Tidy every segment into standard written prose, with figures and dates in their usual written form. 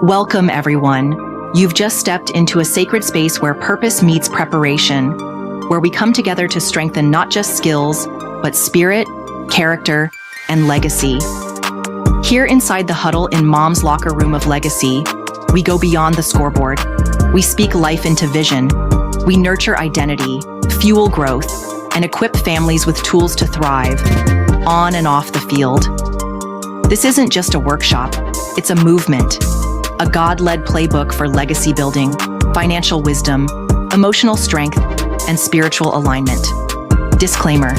Welcome, everyone. You've just stepped into a sacred space where purpose meets preparation, where we come together to strengthen not just skills, but spirit, character, and legacy. Here inside the huddle in Mom's locker room of legacy, we go beyond the scoreboard. We speak life into vision. We nurture identity, fuel growth, and equip families with tools to thrive, on and off the field. This isn't just a workshop, it's a movement. A God-led playbook for legacy building, financial wisdom, emotional strength, and spiritual alignment. Disclaimer: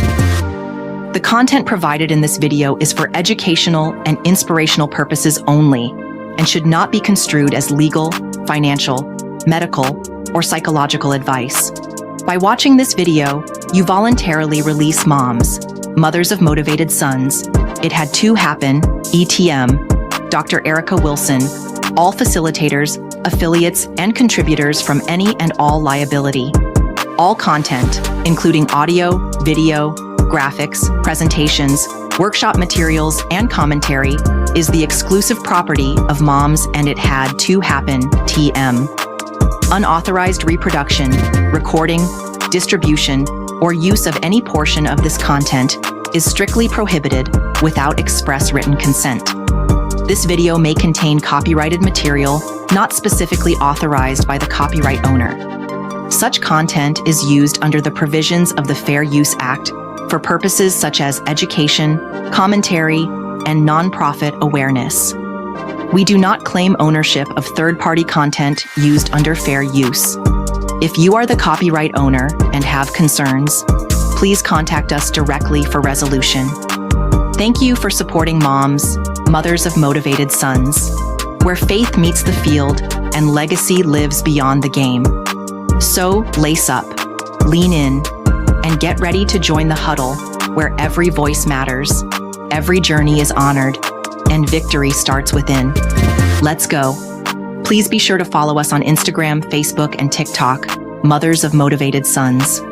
the content provided in this video is for educational and inspirational purposes only and should not be construed as legal, financial, medical, or psychological advice. By watching this video, you voluntarily release moms, mothers of motivated sons. It had to happen, ETM, Dr. Erica Wilson, all facilitators, affiliates, and contributors from any and all liability. All content, including audio, video, graphics, presentations, workshop materials, and commentary, is the exclusive property of Moms and It Had to Happen, TM. Unauthorized reproduction, recording, distribution, or use of any portion of this content is strictly prohibited without express written consent. This video may contain copyrighted material not specifically authorized by the copyright owner. Such content is used under the provisions of the Fair Use Act for purposes such as education, commentary, and nonprofit awareness. We do not claim ownership of third-party content used under fair use. If you are the copyright owner and have concerns, please contact us directly for resolution. Thank you for supporting Moms, mothers of motivated sons, where faith meets the field and legacy lives beyond the game. So lace up, lean in, and get ready to join the huddle where every voice matters, every journey is honored, and victory starts within. Let's go. Please be sure to follow us on Instagram, Facebook, and TikTok, Mothers of Motivated Sons.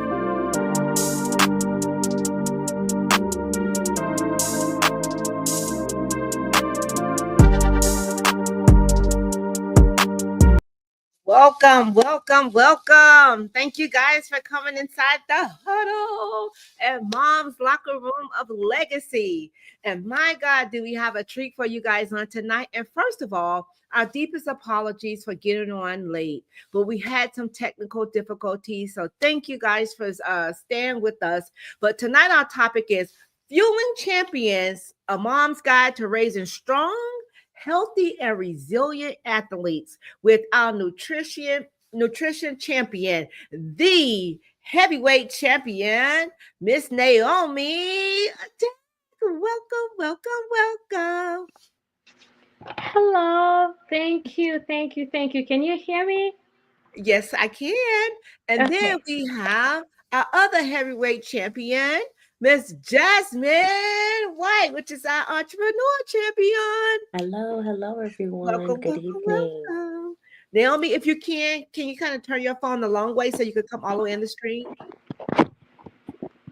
Welcome. Thank you guys for coming inside the huddle at Mom's locker room of legacy. And my God, do we have a treat for you guys on tonight. And first of all, our deepest apologies for getting on late, but we had some technical difficulties. So thank you guys for staying with us. But tonight our topic is Fueling Champions, a mom's guide to raising strong, healthy, and resilient athletes with our nutrition champion, the heavyweight champion, Miss Naomi. Welcome. Hello. Thank you. Can you hear me? Yes, I can. And then we have our other heavyweight champion, Miss Jasmine White, which is our entrepreneur champion. Hello, everyone. Good evening. Welcome. Naomi, if you can you kind of turn your phone the long way so you could come all the way in the stream?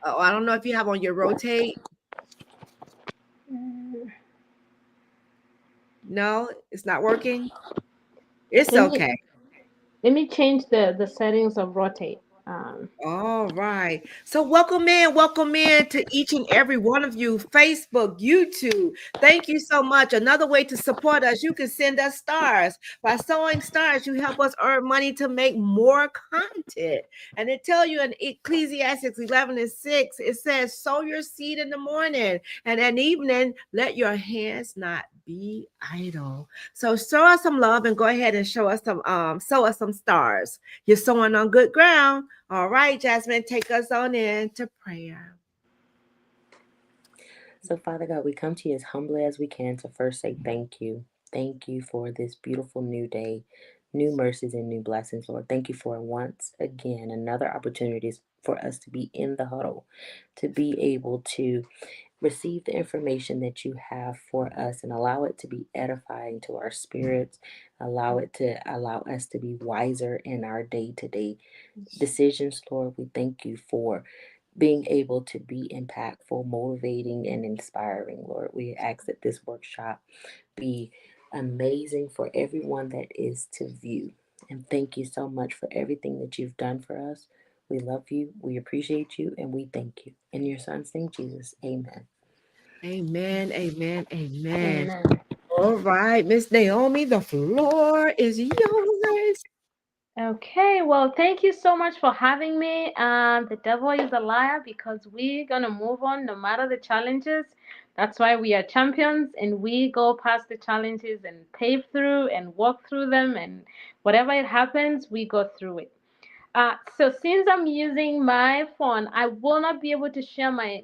Oh, I don't know if you have on your rotate. No, it's not working. It's okay. Let me change the settings of rotate. All right. So welcome in to each and every one of you. Facebook, YouTube. Thank you so much. Another way to support us, you can send us stars. By sowing stars, you help us earn money to make more content. And it tell you in Ecclesiastes 11:6, it says, sow your seed in the morning, and at evening, let your hands not be idle. So show us some love and go ahead and sow us some stars. You're sowing on good ground. All right, Jasmine, take us on into prayer. So, Father God, we come to you as humbly as we can to first say thank you. Thank you for this beautiful new day, new mercies and new blessings, Lord. Thank you for once again another opportunity for us to be in the huddle, to be able to receive the information that you have for us and allow it to be edifying to our spirits, allow us to be wiser in our day-to-day decisions. Lord, we thank you for being able to be impactful, motivating, and inspiring. Lord, we ask that this workshop be amazing for everyone that is to view. And thank you so much for everything that you've done for us. We love you, we appreciate you, and we thank you. In your son's name, Jesus, amen. Amen. Amen. Amen. Amen. All right, Miss Naomi, the floor is yours. Okay, well, thank you so much for having me. The devil is a liar because we're gonna move on no matter the challenges. That's why we are champions and we go past the challenges and pave through and walk through them, and whatever it happens, we go through it. So since I'm using my phone, I will not be able to share my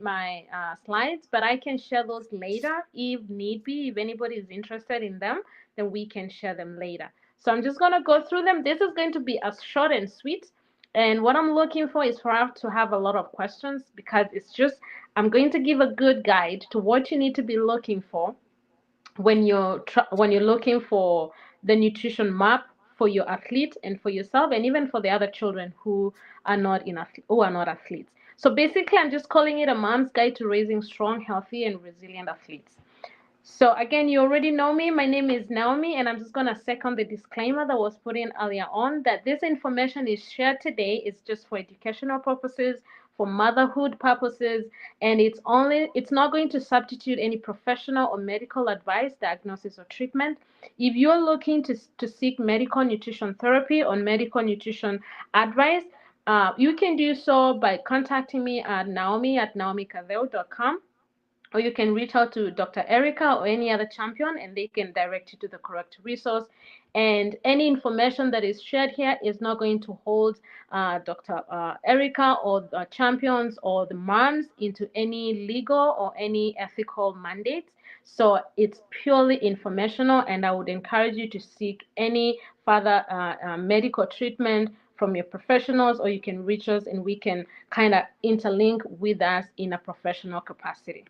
slides, but I can share those later if need be. If anybody is interested in them, then we can share them later. So I'm just gonna go through them. This is going to be as short and sweet. And what I'm looking for is for us to have a lot of questions because it's just I'm going to give a good guide to what you need to be looking for when you're looking for the nutrition map for your athlete and for yourself and even for the other children who are not athletes. So basically I'm just calling it a mom's guide to raising strong, healthy and resilient athletes. So again, you already know me. My name is Naomi, and I'm just gonna second the disclaimer that was put in earlier on that this information is shared today is just for educational purposes, for motherhood purposes, and it's not going to substitute any professional or medical advice, diagnosis, or treatment. If you're looking to seek medical nutrition therapy or medical nutrition advice, you can do so by contacting me at naomi@naomicavell.com, or you can reach out to Dr. Erica or any other champion and they can direct you to the correct resource. And any information that is shared here is not going to hold Dr. Erica or the champions or the moms into any legal or any ethical mandates. So it's purely informational, and I would encourage you to seek any further medical treatment from your professionals, or you can reach us and we can kind of interlink with us in a professional capacity.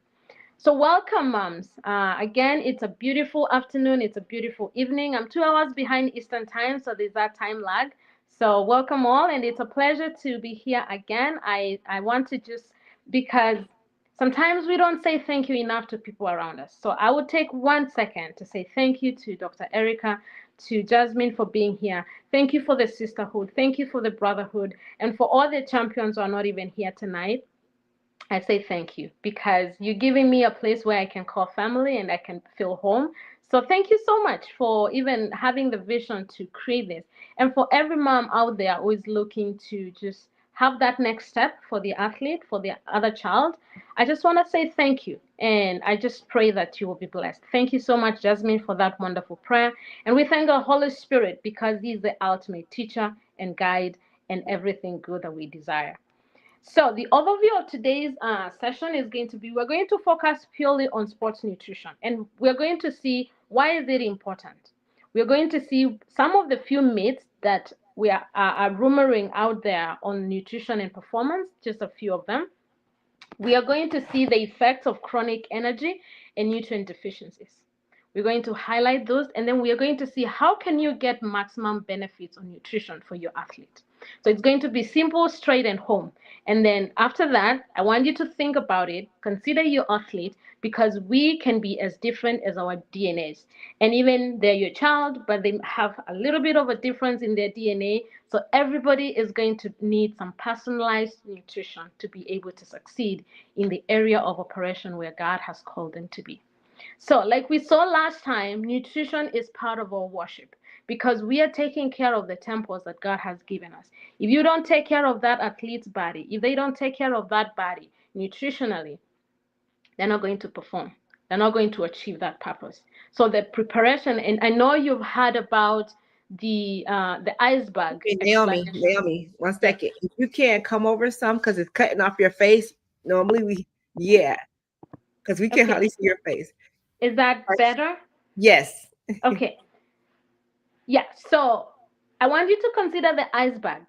So, welcome, moms. Again, it's a beautiful afternoon. It's a beautiful evening. I'm 2 hours behind Eastern time, so there's that time lag. So, welcome all, and it's a pleasure to be here again. I want to just, because sometimes we don't say thank you enough to people around us. So, I would take 1 second to say thank you to Dr. Erica, to Jasmine for being here. Thank you for the sisterhood. Thank you for the brotherhood, and for all the champions who are not even here tonight. I say thank you because you're giving me a place where I can call family and I can feel home. So thank you so much for even having the vision to create this. And for every mom out there who is looking to just have that next step for the athlete, for the other child, I just want to say thank you. And I just pray that you will be blessed. Thank you so much, Jasmine, for that wonderful prayer. And we thank the Holy Spirit because He's the ultimate teacher and guide and everything good that we desire. So the overview of today's session is going to be, we're going to focus purely on sports nutrition, and we're going to see why is it important. We're going to see some of the few myths that are rumoring out there on nutrition and performance, just a few of them. We are going to see the effects of chronic energy and nutrient deficiencies. We're going to highlight those, and then we are going to see how can you get maximum benefits on nutrition for your athlete. So it's going to be simple, straight, and home. And then after that, I want you to think about it, consider your athlete, because we can be as different as our DNAs. And even they're your child, but they have a little bit of a difference in their DNA. So everybody is going to need some personalized nutrition to be able to succeed in the area of operation where God has called them to be. So, like we saw last time, nutrition is part of our worship because we are taking care of the temples that God has given us. If you don't take care of that athlete's body, if they don't take care of that body nutritionally, they're not going to perform. They're not going to achieve that purpose. So the preparation, and I know you've heard about the iceberg Okay, Naomi, explanation. Naomi, one Yes. second. If you can't come over some because it's cutting off your face, normally yeah, because we can Okay. hardly see your face. Is that better? Yes. Okay. Yeah. So I want you to consider the iceberg.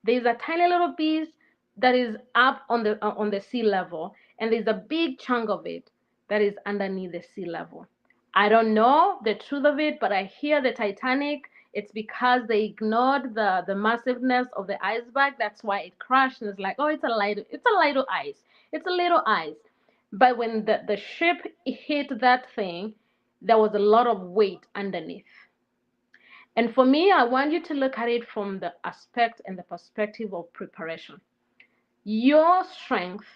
There's a tiny little piece that is up on the sea level, and there's a big chunk of it that is underneath the sea level. I don't know the truth of it, but I hear the Titanic. It's because they ignored the massiveness of the iceberg. That's why it crashed. And it's like, oh, it's a little ice. It's a little ice. But when the ship hit that thing, there was a lot of weight underneath. And for me, I want you to look at it from the aspect and the perspective of preparation. Your strength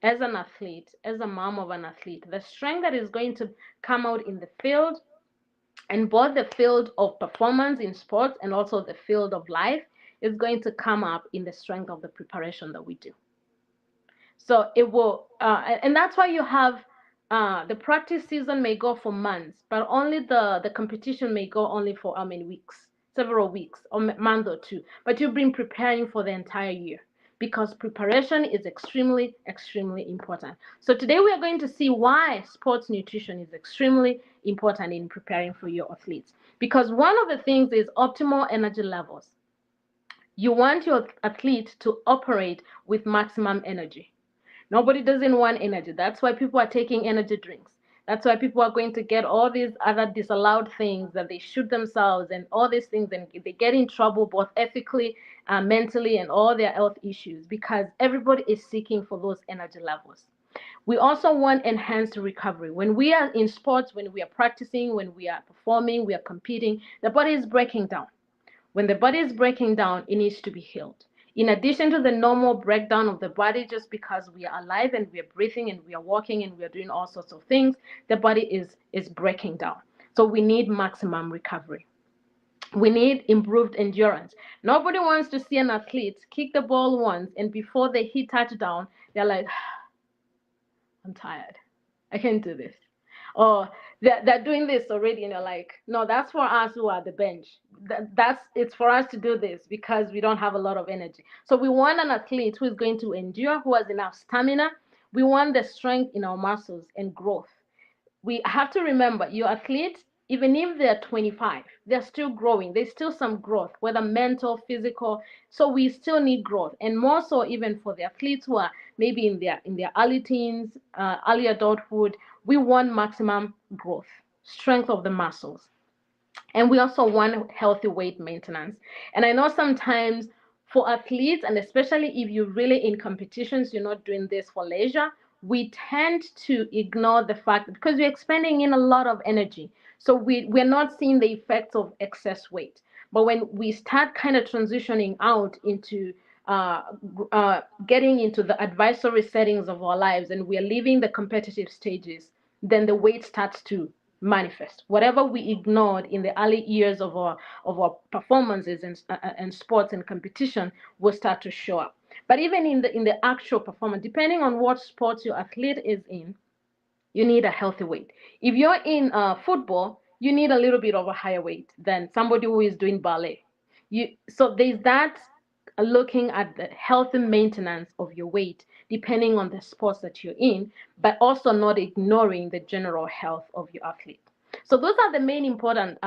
as an athlete, as a mom of an athlete, the strength that is going to come out in the field, and both the field of performance in sports and also the field of life, is going to come up in the strength of the preparation that we do. So it will, and that's why you have the practice season may go for months, but only the competition may go only for how many weeks? Several weeks or month or two. But you've been preparing for the entire year because preparation is extremely, extremely important. So today we are going to see why sports nutrition is extremely important in preparing for your athletes. Because one of the things is optimal energy levels. You want your athlete to operate with maximum energy. Nobody doesn't want energy. That's why people are taking energy drinks. That's why people are going to get all these other disallowed things that they shoot themselves and all these things, and they get in trouble both ethically, mentally, and all their health issues because everybody is seeking for those energy levels. We also want enhanced recovery. When we are in sports, when we are practicing, when we are performing, we are competing, the body is breaking down. When the body is breaking down, it needs to be healed. In addition to the normal breakdown of the body, just because we are alive and we are breathing and we are walking and we are doing all sorts of things, the body is breaking down. So we need maximum recovery. We need improved endurance. Nobody wants to see an athlete kick the ball once and before they hit touchdown, they're like, I'm tired. I can't do this. Or they're doing this already and they're like, no, that's for us who are the bench. It's for us to do this because we don't have a lot of energy. So we want an athlete who is going to endure, who has enough stamina. We want the strength in our muscles and growth. We have to remember your athletes, even if they're 25, they're still growing. There's still some growth, whether mental, physical. So we still need growth, and more so even for the athletes who are maybe in their early teens, early adulthood. We want maximum growth, strength of the muscles. And we also want healthy weight maintenance. And I know sometimes for athletes, and especially if you're really in competitions, you're not doing this for leisure, we tend to ignore the fact that because we're expending in a lot of energy. So we're not seeing the effects of excess weight. But when we start kind of transitioning out into uh, getting into the advisory settings of our lives and we're leaving the competitive stages, then the weight starts to manifest. Whatever we ignored in the early years of our performances and sports and competition will start to show up. But even in the actual performance, depending on what sports your athlete is in, you need a healthy weight. If you're in football, you need a little bit of a higher weight than somebody who is doing ballet. So there's that looking at the healthy maintenance of your weight depending on the sports that you're in, but also not ignoring the general health of your athlete. So those are the main important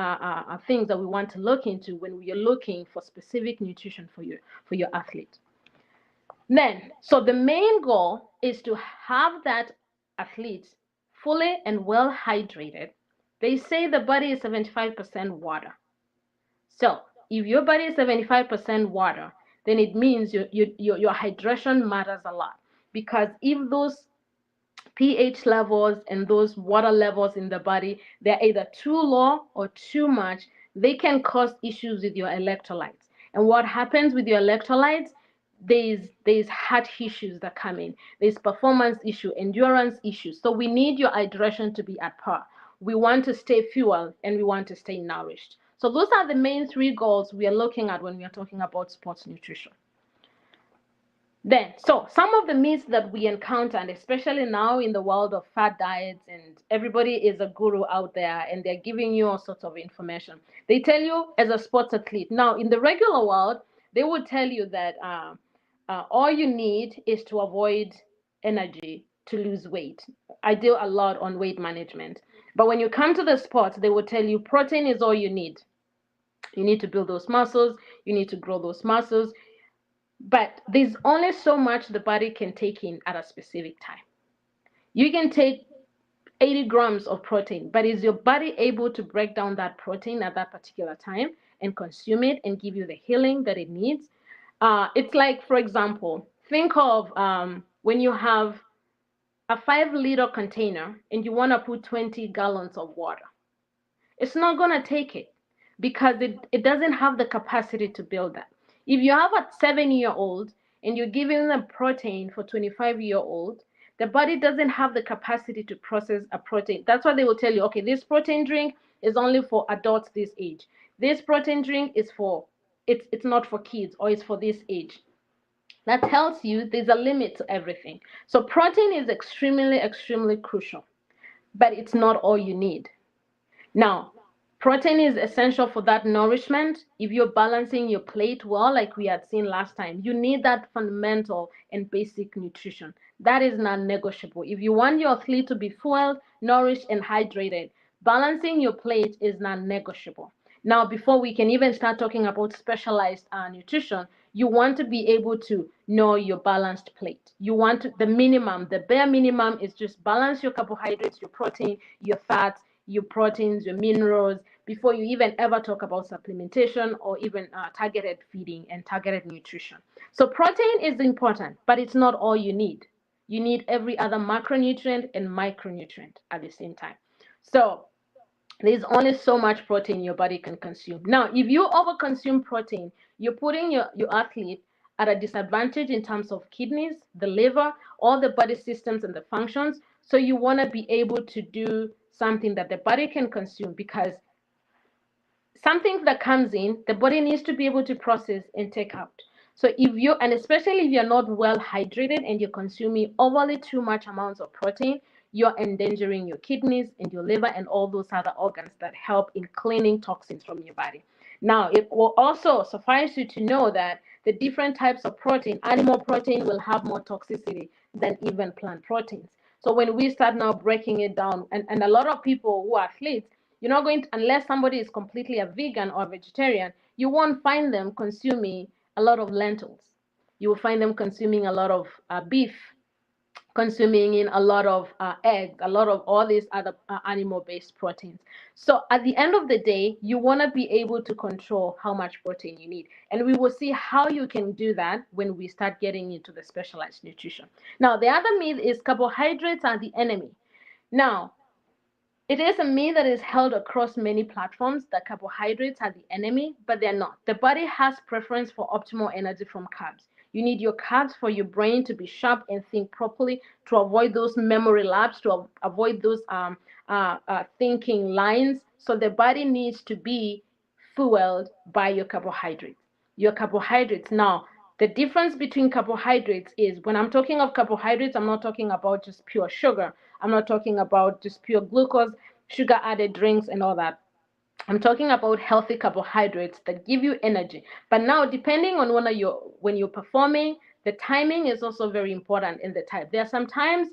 things that we want to look into when we are looking for specific nutrition for your athlete. Then, so the main goal is to have that athlete fully and well hydrated. They say the body is 75% water. So if your body is 75% water, then it means your hydration matters a lot. Because if those pH levels and those water levels in the body, they're either too low or too much, they can cause issues with your electrolytes. And what happens with your electrolytes? There's heart issues that come in. There's performance issue, endurance issues. So we need your hydration to be at par. We want to stay fueled and we want to stay nourished. So those are the main three goals we are looking at when we are talking about sports nutrition. Then, so some of the myths that we encounter, and especially now in the world of fad diets, and everybody is a guru out there and they're giving you all sorts of information. They tell you as a sports athlete. Now, in the regular world, they will tell you that all you need is to avoid energy to lose weight. I deal a lot on weight management. But when you come to the sports, they will tell you protein is all you need. You need to build those muscles. You need to grow those muscles. But there's only so much the body can take in at a specific time. You can take 80 grams of protein, but is your body able to break down that protein at that particular time and consume it and give you the healing that it needs? It's like, for example, think of when you have a 5-liter container and you want to put 20 gallons of water. It's not going to take it because it doesn't have the capacity to build that. If you have a 7-year-old and you're giving them protein for 25-year-old, the body doesn't have the capacity to process a protein. That's why they will tell you, okay, this protein drink is only for adults this age. This protein drink is for, it's not for kids, or it's for this age. That tells you there's a limit to everything. So protein is extremely, extremely crucial, but it's not all you need. Now, protein is essential for that nourishment. If you're balancing your plate well, like we had seen last time, you need that fundamental and basic nutrition. That is non-negotiable. If you want your athlete to be fueled, nourished, and hydrated, balancing your plate is non-negotiable. Now, before we can even start talking about specialized nutrition, you want to be able to know your balanced plate. You want to, the minimum, the bare minimum is just balance your carbohydrates, your protein, your fats, your proteins, your minerals, before you even ever talk about supplementation or even targeted feeding and targeted nutrition. So protein is important, but it's not all you need. You need every other macronutrient and micronutrient at the same time. So there's only so much protein your body can consume. Now, if you overconsume protein, you're putting your athlete at a disadvantage in terms of kidneys, the liver, all the body systems and the functions. So you want to be able to do something that the body can consume, because something that comes in, the body needs to be able to process and take out. So if you, and especially if you're not well hydrated and you're consuming overly too much amounts of protein, you're endangering your kidneys and your liver and all those other organs that help in cleaning toxins from your body. Now, it will also suffice you to know that the different types of protein, animal protein will have more toxicity than even plant proteins. So when we start now breaking it down, and a lot of people who are athletes, you're not going to, unless somebody is completely a vegan or vegetarian, you won't find them consuming a lot of lentils. You will find them consuming a lot of beef, consuming in a lot of eggs, a lot of all these other animal-based proteins. So at the end of the day, you want to be able to control how much protein you need. And we will see how you can do that when we start getting into the specialized nutrition. Now, the other myth is carbohydrates are the enemy. Now, it is a myth that is held across many platforms that carbohydrates are the enemy, but they're not. The body has preference for optimal energy from carbs. You need your carbs for your brain to be sharp and think properly, to avoid those memory lapses, to avoid those thinking lines. So the body needs to be fueled by your carbohydrates. Your carbohydrates. Now, the difference between carbohydrates is, when I'm talking of carbohydrates, I'm not talking about just pure sugar. I'm not talking about just pure glucose, sugar added drinks, and all that. I'm talking about healthy carbohydrates that give you energy. But now, depending on when you're performing, the timing is also very important in the type. There are some times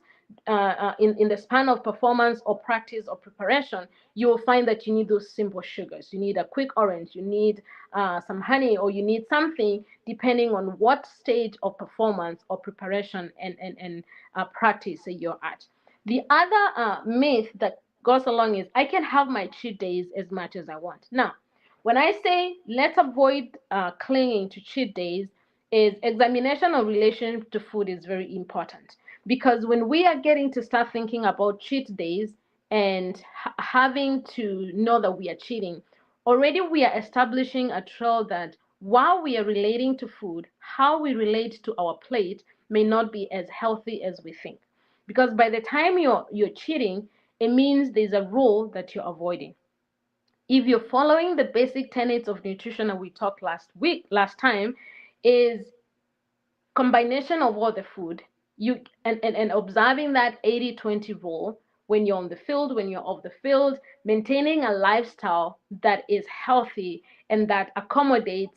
in the span of performance or practice or preparation, you will find that you need those simple sugars. You need a quick orange, you need some honey, or you need something depending on what stage of performance or preparation and practice you're at. The other myth that goes along is, I can have my cheat days as much as I want. Now, when I say let's avoid clinging to cheat days, is examination of relation to food is very important, because when we are getting to start thinking about cheat days and having to know that we are cheating, already we are establishing a trail that while we are relating to food, how we relate to our plate may not be as healthy as we think. Because by the time you're cheating, it means there's a rule that you're avoiding. If you're following the basic tenets of nutrition that we talked last time, is combination of all the food, you and observing that 80-20 rule when you're on the field, when you're off the field, maintaining a lifestyle that is healthy and that accommodates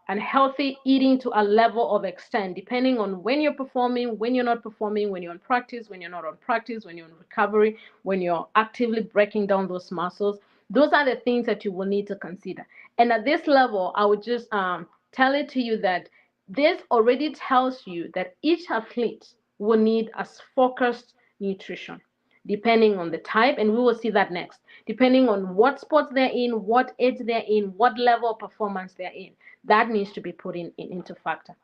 and healthy eating to a level of extent, depending on when you're performing, when you're not performing, when you're on practice, when you're not on practice, when you're in recovery, when you're actively breaking down those muscles. Those are the things that you will need to consider. And at this level, I would just tell it to you that this already tells you that each athlete will need a focused nutrition depending on the type, and we will see that next, depending on what sports they're in, what age they're in, what level of performance they're in. That needs to be put into factor.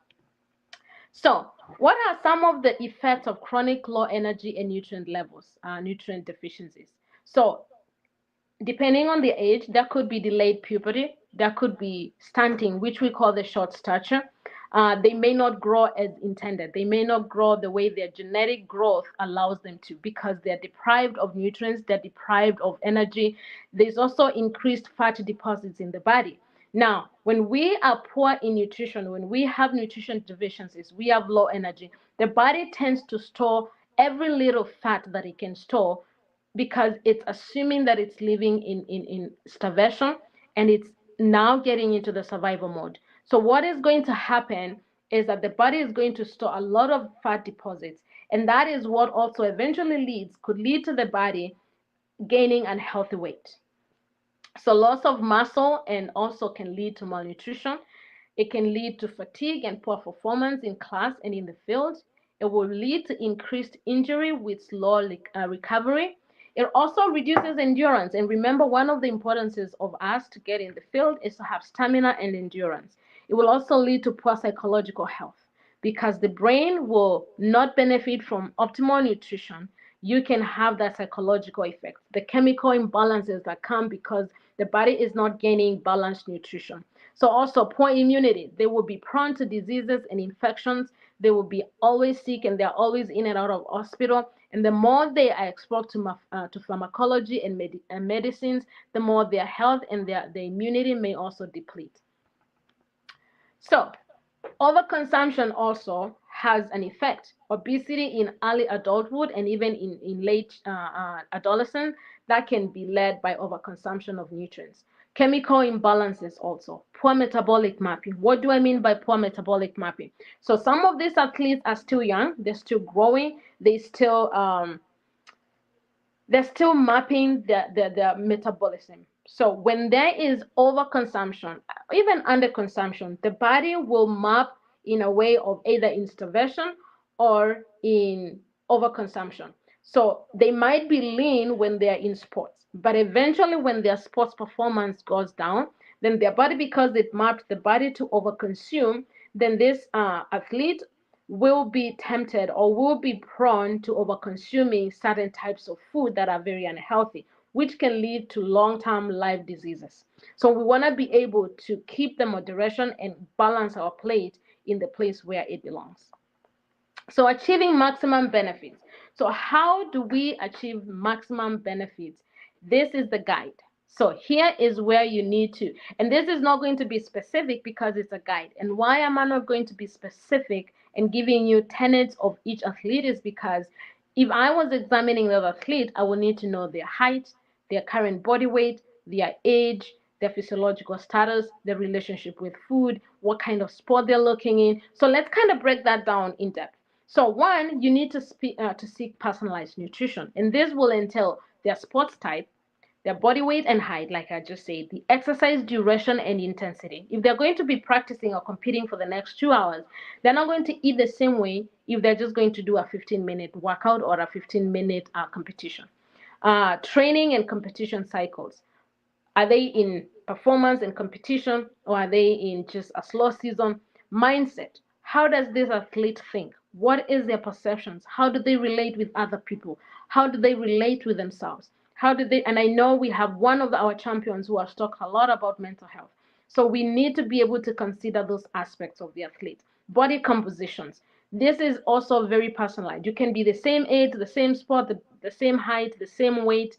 So what are some of the effects of chronic low energy and nutrient levels, nutrient deficiencies? So depending on the age, that could be delayed puberty, that could be stunting, which we call the short stature. They may not grow as intended. They may not grow the way their genetic growth allows them to because they're deprived of nutrients, they're deprived of energy. There's also increased fat deposits in the body. Now, when we are poor in nutrition, when we have nutrition deficiencies, we have low energy, the body tends to store every little fat that it can store because it's assuming that it's living in starvation and it's now getting into the survival mode. So what is going to happen is that the body is going to store a lot of fat deposits, and that is what also eventually could lead to the body gaining unhealthy weight. So loss of muscle and also can lead to malnutrition. It can lead to fatigue and poor performance in class and in the field. It will lead to increased injury with slow recovery. It also reduces endurance. And remember, one of the importances of us to get in the field is to have stamina and endurance. It will also lead to poor psychological health because the brain will not benefit from optimal nutrition. You can have that psychological effect, the chemical imbalances that come because the body is not gaining balanced nutrition. So also poor immunity. They will be prone to diseases and infections. They will be always sick and they're always in and out of hospital. And the more they are exposed to pharmacology and medicines, the more their health and their immunity may also deplete. So overconsumption also has an effect. Obesity in early adulthood and even in late adolescence, that can be led by overconsumption of nutrients. Chemical imbalances also. Poor metabolic mapping. What do I mean by poor metabolic mapping? So some of these athletes are still young, they're still growing, they're still mapping their metabolism. So when there is overconsumption, even underconsumption, the body will map in a way of either in starvation or in overconsumption. So they might be lean when they're in sports, but eventually when their sports performance goes down, then their body, because it mapped the body to overconsume, then this athlete will be tempted or will be prone to overconsuming certain types of food that are very unhealthy, which can lead to long-term life diseases. So we want to be able to keep the moderation and balance our plate in the place where it belongs. So achieving maximum benefits. So how do we achieve maximum benefits? This is the guide. So here is where you need to, and this is not going to be specific because it's a guide. And why am I not going to be specific and giving you tenets of each athlete is because if I was examining the athlete, I would need to know their height, their current body weight, their age, their physiological status, their relationship with food, what kind of sport they're looking in. So let's kind of break that down in depth. So one, you need to seek personalized nutrition, and this will entail their sports type, their body weight and height, like I just said, the exercise duration and intensity. If they're going to be practicing or competing for the next 2 hours, they're not going to eat the same way if they're just going to do a 15-minute workout or a 15-minute competition. Training and competition cycles. Are they in performance and competition or are they in just a slow season? Mindset. How does this athlete think? What is their perceptions? How do they relate with other people? How do they relate with themselves? How do they, and I know we have one of our champions who has talked a lot about mental health. So we need to be able to consider those aspects of the athlete. Body compositions. This is also very personalized. You can be the same age, the same sport, the same height, the same weight,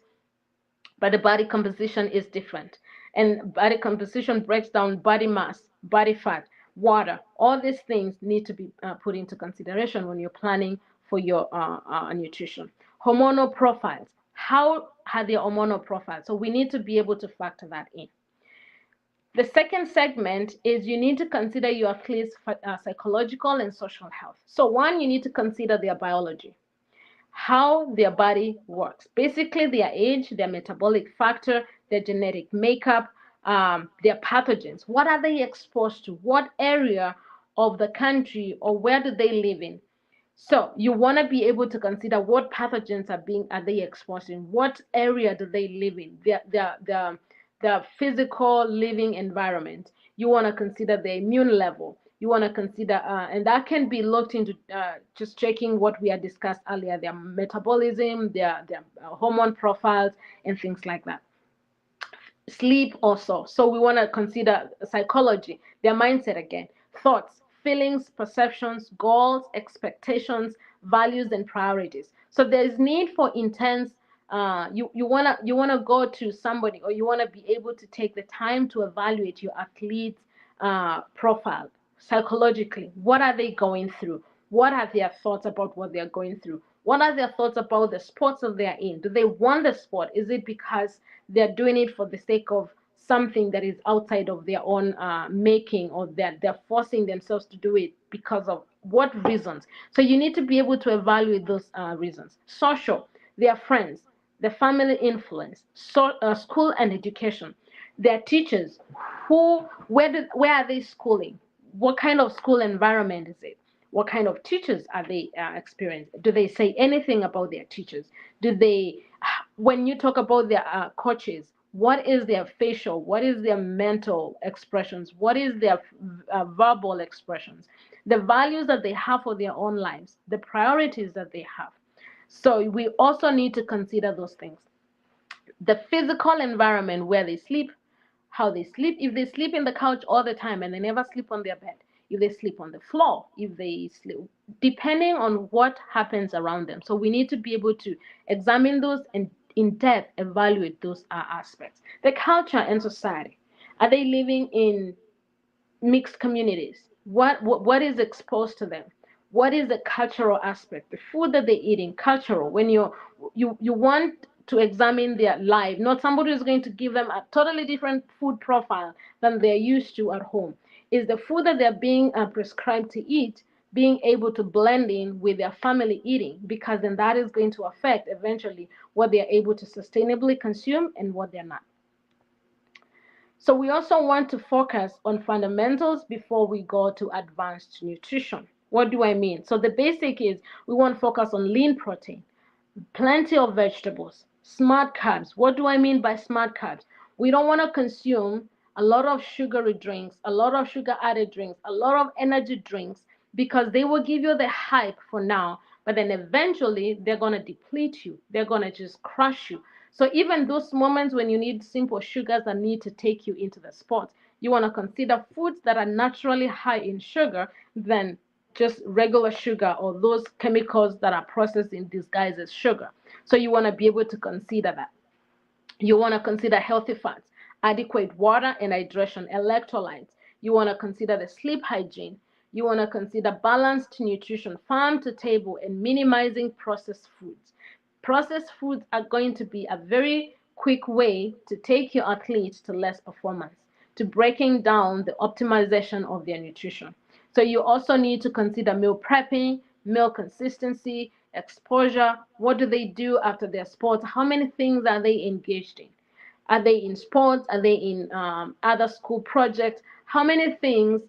but the body composition is different. And body composition breaks down body mass, body fat, water. All these things need to be put into consideration when you're planning for your nutrition. Hormonal profiles. How are their hormonal profiles? So we need to be able to factor that in. The second segment is you need to consider your athlete's psychological and social health. So one, you need to consider their biology, how their body works. Basically, their age, their metabolic factor, their genetic makeup, their pathogens. What are they exposed to? What area of the country or where do they live in? So you want to be able to consider what pathogens are they exposed in? What area do they live in? Their physical living environment. You want to consider the immune level. You want to consider, and that can be looked into just checking what we had discussed earlier, their metabolism, their hormone profiles, and things like that. Sleep also. So we want to consider psychology, their mindset again, thoughts, feelings, perceptions, goals, expectations, values, and priorities. So there is need for intense. You wanna go to somebody, or you wanna be able to take the time to evaluate your athlete's profile psychologically. What are they going through? What are their thoughts about what they're going through? What are their thoughts about the sports that they're in? Do they want the sport? Is it because they're doing it for the sake of something that is outside of their own making, or that they're forcing themselves to do it because of what reasons? So you need to be able to evaluate those reasons. Social, their friends, the family influence, school and education, their teachers, where are they schooling? What kind of school environment is it? What kind of teachers are they experiencing? Do they say anything about their teachers? Do they, when you talk about their coaches, what is their facial? What is their mental expressions? What is their verbal expressions? The values that they have for their own lives, the priorities that they have. So we also need to consider those things. The physical environment where they sleep, how they sleep, if they sleep in the couch all the time and they never sleep on their bed, if they sleep on the floor, if they sleep, depending on what happens around them. So we need to be able to examine those and in depth evaluate those aspects. The culture and society. Are they living in mixed communities? What is exposed to them? What is the cultural aspect? The food that they're eating, cultural. When you want to examine their life, not somebody who's going to give them a totally different food profile than they're used to at home. Is the food that they're being prescribed to eat being able to blend in with their family eating? Because then that is going to affect eventually what they're able to sustainably consume and what they're not. So we also want to focus on fundamentals before we go to advanced nutrition. What do I mean? So the basic is we want to focus on lean protein, plenty of vegetables, smart carbs. What do I mean by smart carbs? We don't want to consume a lot of sugary drinks, a lot of sugar added drinks, a lot of energy drinks, because they will give you the hype for now, but then eventually they're going to deplete you. They're going to just crush you. So even those moments when you need simple sugars that need to take you into the sport, you want to consider foods that are naturally high in sugar than just regular sugar or those chemicals that are processed in disguise as sugar. So you want to be able to consider that. You want to consider healthy fats, adequate water and hydration, electrolytes. You want to consider the sleep hygiene. You want to consider balanced nutrition, farm to table, and minimizing processed foods. Processed foods are going to be a very quick way to take your athletes to less performance, to breaking down the optimization of their nutrition. So you also need to consider meal prepping, meal consistency, exposure. What do they do after their sports? How many things are they engaged in? Are they in sports? Are they in other school projects? How many things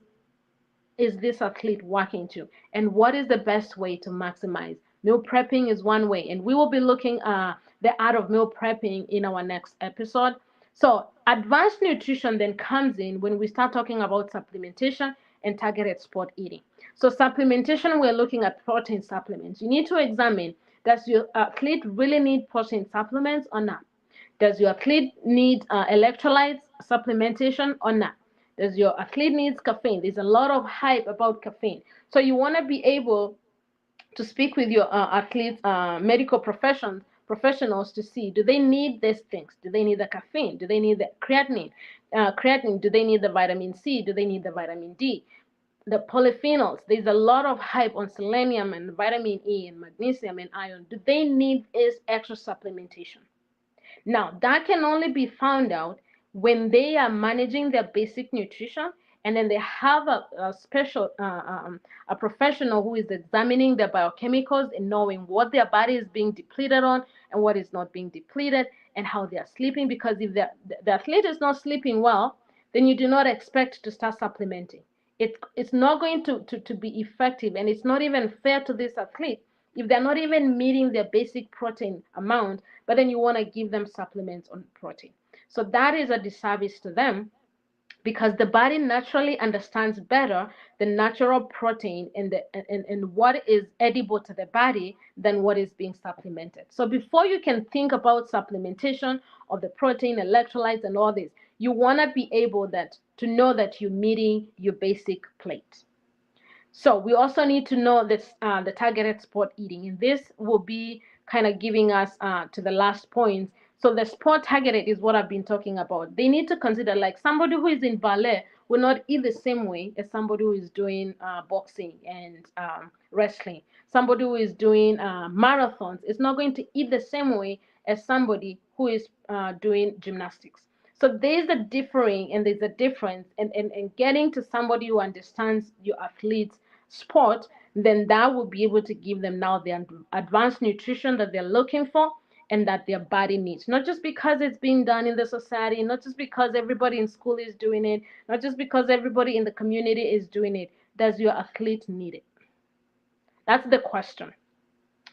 is this athlete working to, and what is the best way to maximize? Meal prepping is one way, and we will be looking at the art of meal prepping in our next episode. So advanced nutrition then comes in when we start talking about supplementation and targeted sport eating. So supplementation, we're looking at protein supplements. You need to examine, does your athlete really need protein supplements or not? Does your athlete need electrolytes supplementation or not? Does your athlete needs caffeine? There's a lot of hype about caffeine. So you want to be able to speak with your athletes, medical professionals to see, do they need these things? Do they need the caffeine? Do they need the creatinine? Creatinine, do they need the vitamin C? Do they need the vitamin D? The polyphenols, there's a lot of hype on selenium and vitamin E and magnesium and iron. Do they need this extra supplementation? Now, that can only be found out when they are managing their basic nutrition, and then they have a special, a professional who is examining their biochemicals and knowing what their body is being depleted on and what is not being depleted, and how they are sleeping. Because if the athlete is not sleeping well, then you do not expect to start supplementing. It's not going to be effective, and it's not even fair to this athlete if they're not even meeting their basic protein amount, but then you want to give them supplements on protein. So that is a disservice to them, because the body naturally understands better the natural protein and what is edible to the body than what is being supplemented. So before you can think about supplementation of the protein, electrolytes, and all this, you want to be able to know that you're meeting your basic plate. So we also need to know this, the targeted sport eating, and this will be kind of giving us to the last point. So the sport targeted is what I've been talking about. They need to consider, like, somebody who is in ballet will not eat the same way as somebody who is doing boxing and wrestling. Somebody who is doing marathons is not going to eat the same way as somebody who is doing gymnastics. So there's a differing and there's a difference, and getting to somebody who understands your athlete's sport, then that will be able to give them now the advanced nutrition that they're looking for and that their body needs. Not just because it's being done in the society, not just because everybody in school is doing it, not just because everybody in the community is doing it. Does your athlete need it? That's the question.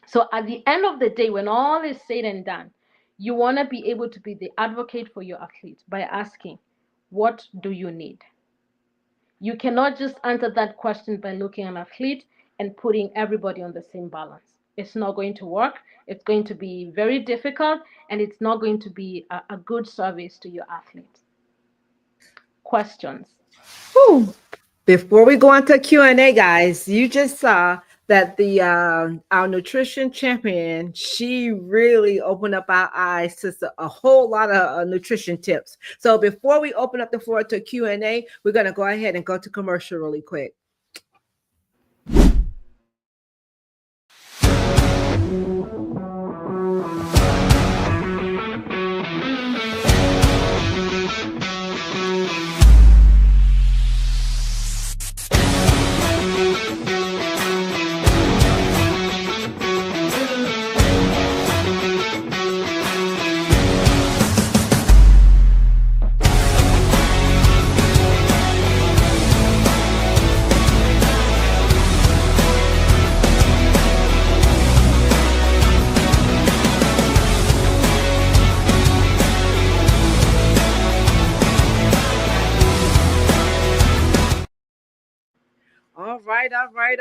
So at the end of the day, when all is said and done, you want to be able to be the advocate for your athlete by asking, what do you need? You cannot just answer that question by looking at an athlete and putting everybody on the same balance. It's not going to work. It's going to be very difficult, and it's not going to be a good service to your athlete. Questions? Whew. Before we go on to Q&A, guys, you just saw that the our nutrition champion, she really opened up our eyes to a whole lot of nutrition tips. So before we open up the floor to Q&A, we're going to go ahead and go to commercial really quick.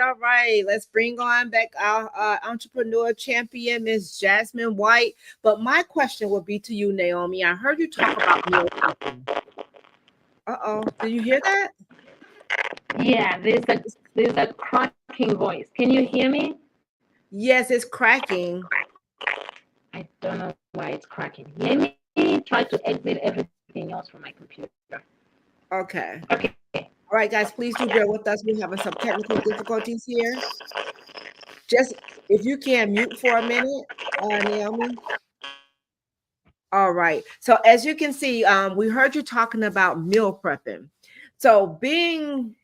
All right. Let's bring on back our entrepreneur champion, Miss Jasmine White. But my question would be to you, Naomi. I heard you talk about meal prepping. Uh-oh. Did you hear that? Yeah, there's a cracking voice. Can you hear me? Yes, it's cracking. I don't know why it's cracking. Let me try to exit everything else from my computer. Okay. Okay. All right, guys, please do bear with us. We're having some technical difficulties here. Just if you can mute for a minute, Naomi. All right. So as you can see, we heard you talking about meal prepping. So you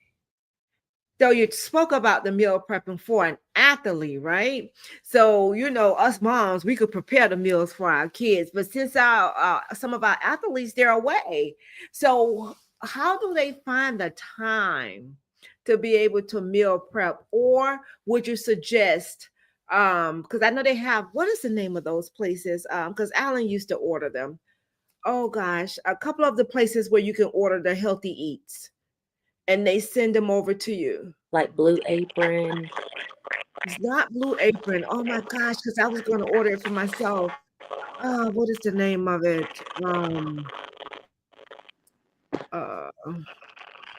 spoke about the meal prepping for an athlete, right? So, us moms, we could prepare the meals for our kids, but since some of our athletes, they're away. So how do they find the time to be able to meal prep? Or would you suggest, because I know they have, what is the name of those places? Because Alan used to order them. Oh gosh, a couple of the places where you can order the healthy eats and they send them over to you. Like Blue Apron. It's not Blue Apron. Oh my gosh, because I was going to order it for myself. What is the name of it? Uh,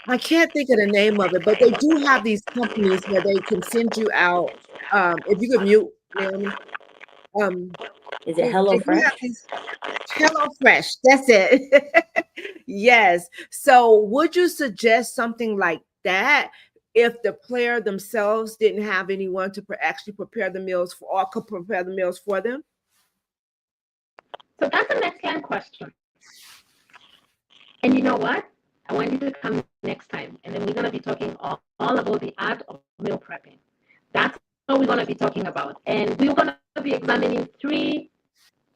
I can't think of the name of it, but they do have these companies where they can send you out. If you could mute, Naomi. Is it They Hello do Fresh? have these Hello Fresh. That's it. Yes. So would you suggest something like that if the player themselves didn't have anyone to actually prepare the meals for, or could prepare the meals for them? So that's an excellent question. And you know what? I want you to come next time, and then we're going to be talking all about the art of meal prepping. That's what we're going to be talking about. And we're going to be examining three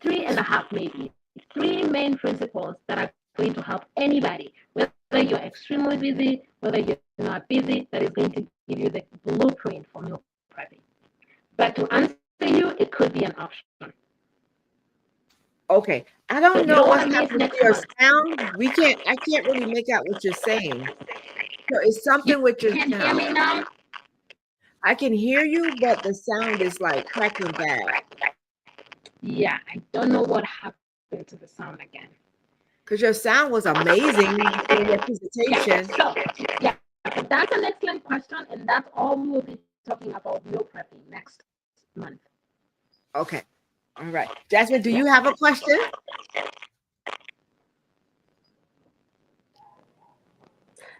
and a half, maybe, three main principles that are going to help anybody, whether you're extremely busy, whether you're not busy, that is going to give you the blueprint for meal prepping. But to answer you, it could be an option. Okay. I don't You know don't what's want to miss happening next to your month. sound. I can't really make out what you're saying. So it's You something with your can hear me sound. now? I can hear you, but the sound is like cracking bad. Yeah, I don't know what happened to the sound again. Because your sound was amazing during your Yeah, presentation. so yeah, that's an excellent question, and that's all we will be talking about meal prepping next month. Okay. All right. Jasmine, do Yeah. you have a question?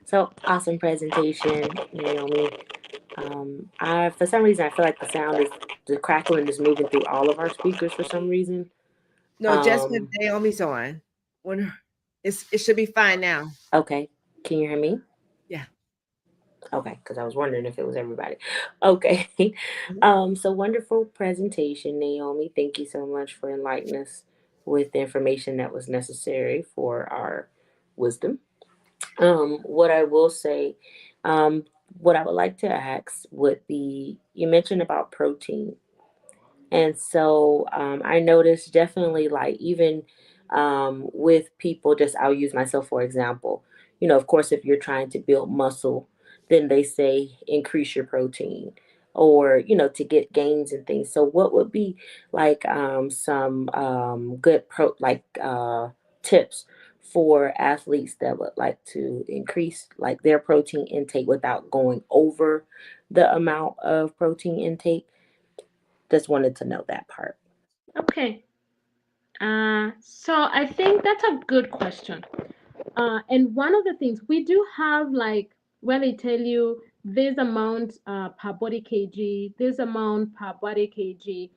So awesome presentation, Naomi. I for some reason I feel like the crackling is moving through all of our speakers for some reason. No, just when Um, Naomi's on. It should be fine now. okay, can you hear me? Yeah. Okay, because I was wondering if it was everybody. Okay. Mhm. So wonderful presentation, Naomi. Thank you so much for enlightening us with the information that was necessary for our wisdom. What I will say, um, what I would like to ask would be you mentioned about protein. And so I noticed definitely like even with people, just I'll use myself for example. Of course, if you're trying to build muscle, then they say increase your protein or, to get gains and things. So what would be like some good tips for athletes that would like to increase like their protein intake without going over the amount of protein intake? Just wanted to know that part. Okay. So I think that's a good question. And one of the things we do have, like when they tell you this amount per body kg, this amount per body kg,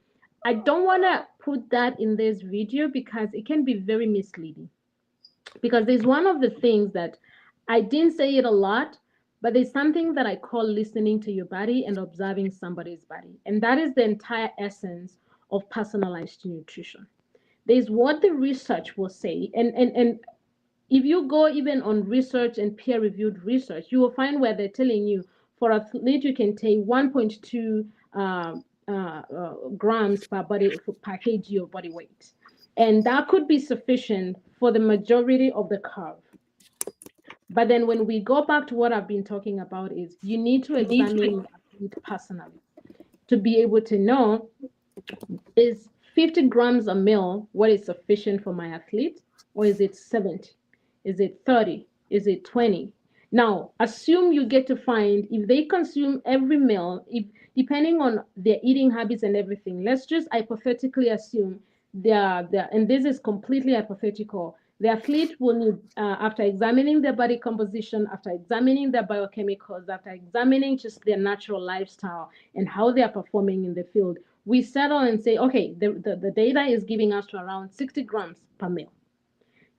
I don't want to put that in this video because it can be very misleading. Because there's one of the things that I didn't say it a lot, but there's something that I call listening to your body and observing somebody's body. And that is the entire essence of personalized nutrition. There's what the research will say, and if you go even on research and peer reviewed research, you will find where they're telling you for a athlete you can take 1.2 grams per kg of body weight, and that could be sufficient for the majority of the curve. But then when we go back to what I've been talking about is you need to examine your athlete personally to be able to know, is 50 grams a meal what is sufficient for my athlete, or is it 70? Is it 30? Is it 20? Now, assume you get to find if they consume every meal, if depending on their eating habits and everything, let's just hypothetically assume and this is completely hypothetical, the athlete will need, after examining their body composition, after examining their biochemicals, after examining just their natural lifestyle and how they are performing in the field, we settle and say, okay, the data is giving us to around 60 grams per meal.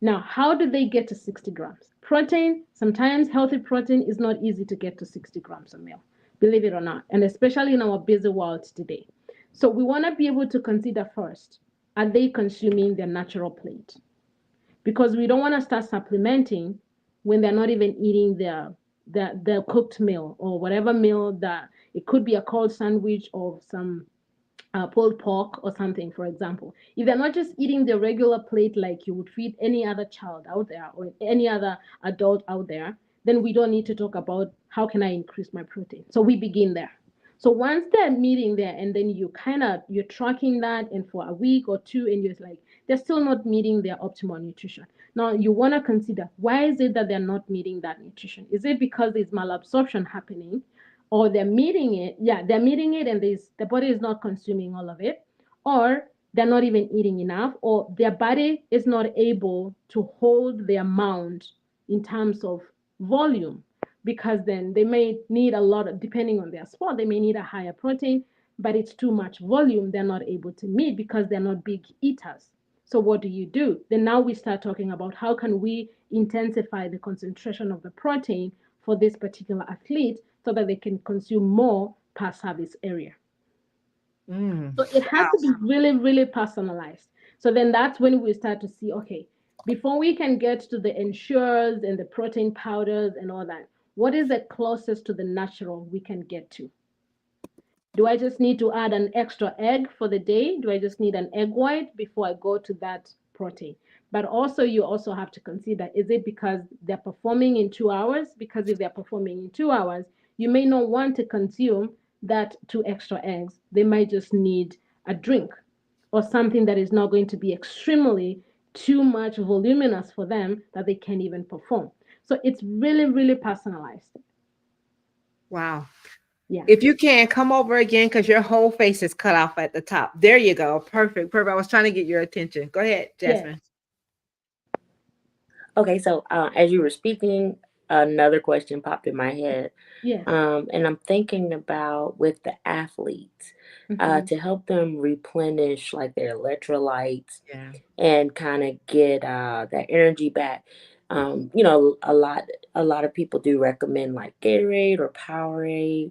Now, how do they get to 60 grams? Protein, sometimes healthy protein is not easy to get to 60 grams a meal, believe it or not, and especially in our busy world today. So we want to be able to consider first, are they consuming their natural plate? Because we don't want to start supplementing when they're not even eating their cooked meal or whatever meal that it could be a cold sandwich or some pulled pork or something, for example. If they're not just eating the regular plate like you would feed any other child out there or any other adult out there, then we don't need to talk about how can I increase my protein. So we begin there. So once they're meeting there and then you're tracking that and for a week or two and you're like, they're still not meeting their optimal nutrition. Now you want to consider, why is it that they're not meeting that nutrition? Is it because there's malabsorption happening, or they're meeting it? Yeah, they're meeting it and the body is not consuming all of it, or they're not even eating enough, or their body is not able to hold the amount in terms of volume, because then they may need a lot of, depending on their sport, they may need a higher protein, but it's too much volume, they're not able to meet because they're not big eaters. So what do you do? Then now we start talking about how can we intensify the concentration of the protein for this particular athlete so that they can consume more per service area. Mm. So it has to be really, really personalized. So then that's when we start to see, okay, before we can get to the ensures and the protein powders and all that, what is the closest to the natural we can get to? Do I just need to add an extra egg for the day? Do I just need an egg white before I go to that protein. But also, you also have to consider, is it because they're performing in 2 hours? Because if they're performing in 2 hours, you may not want to consume that 2 extra eggs. They might just need a drink or something that is not going to be extremely too much voluminous for them that they can't even perform. So it's really, really personalized. Wow. Yeah. If you can come over again, because your whole face is cut off at the top. There you go. Perfect. Perfect. I was trying to get your attention. Go ahead, Yes. Jasmine. Okay, so as you were speaking, another question popped in my head. Yes. And I'm thinking about with the athletes, Mm-hmm. to help them replenish like their electrolytes Yeah. and kind of get that energy back. A lot of people do recommend like Gatorade or Powerade.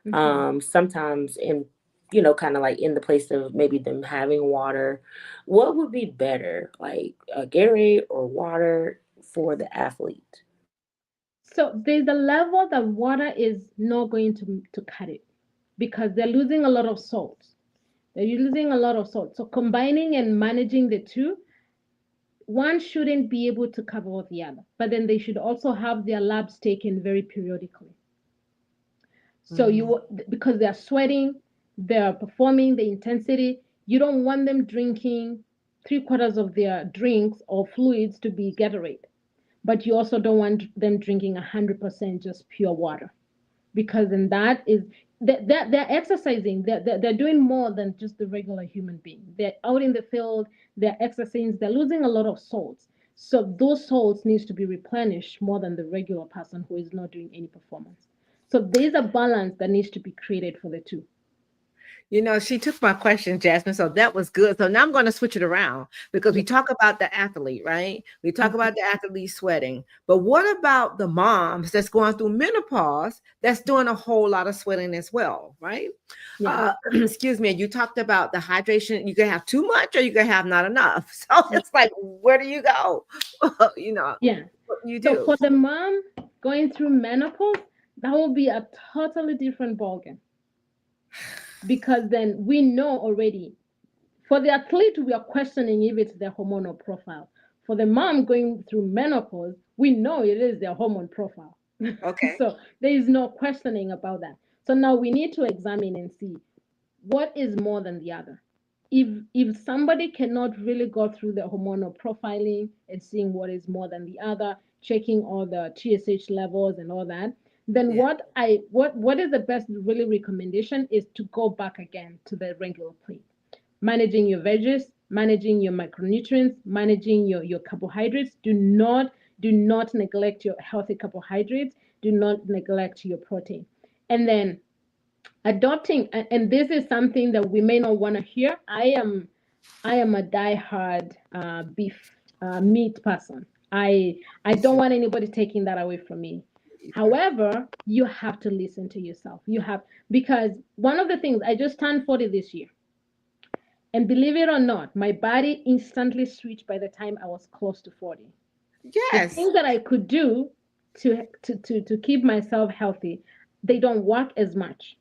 Mm-hmm. Sometimes in kind of like in the place of maybe them having water. What would be better, like Gatorade or water for the athlete? So there's a level that water is not going to cut it because they're losing a lot of salt. They're losing a lot of salt. So combining and managing the two, one shouldn't be able to cover the other. But then they should also have their labs taken very periodically. So Mm. because they're sweating, they're performing the intensity, you don't want them drinking 3/4 of their drinks or fluids to be Gatorade. But you also don't want them drinking 100% just pure water because then that is they're exercising, they're doing more than just the regular human being. They're out in the field, they're exercising, they're losing a lot of salts. So those salts needs to be replenished more than the regular person who is not doing any performance. So there's a balance that needs to be created for the two. She took my question, Jasmine. So that was good. So now I'm going to switch it around because Yeah. we talk about the athlete, right? We talk Mhm. about the athlete sweating. But what about the moms that's going through menopause that's doing a whole lot of sweating as well, right? Yeah. Excuse me. You talked about the hydration. You can have too much or you can have not enough. So Yeah. it's like, where do you go? you know, Yeah. what do you So do? for the mom going through menopause, that will be a totally different ballgame because then we know already. For the athlete, we are questioning if it's their hormonal profile. For the mom going through menopause, we know it is their hormone profile. Okay. So there is no questioning about that. So now we need to examine and see what is more than the other. If somebody cannot really go through the hormonal profiling and seeing what is more than the other, checking all the TSH levels and all that, then Yeah. what is the best really recommendation is to go back again to the regular plate, managing your veggies, managing your micronutrients, managing your carbohydrates. Do not neglect your healthy carbohydrates. Do not neglect your protein. And then adopting, and this is something that we may not want to hear. I am a diehard beef meat person. I don't want anybody taking that away from me. Either. However, you have to listen to yourself. You have, because one of the things, I just turned 40 this year. And believe it or not, my body instantly switched by the time I was close to 40. The Yes. things that I could do to keep myself healthy, they don't work as much.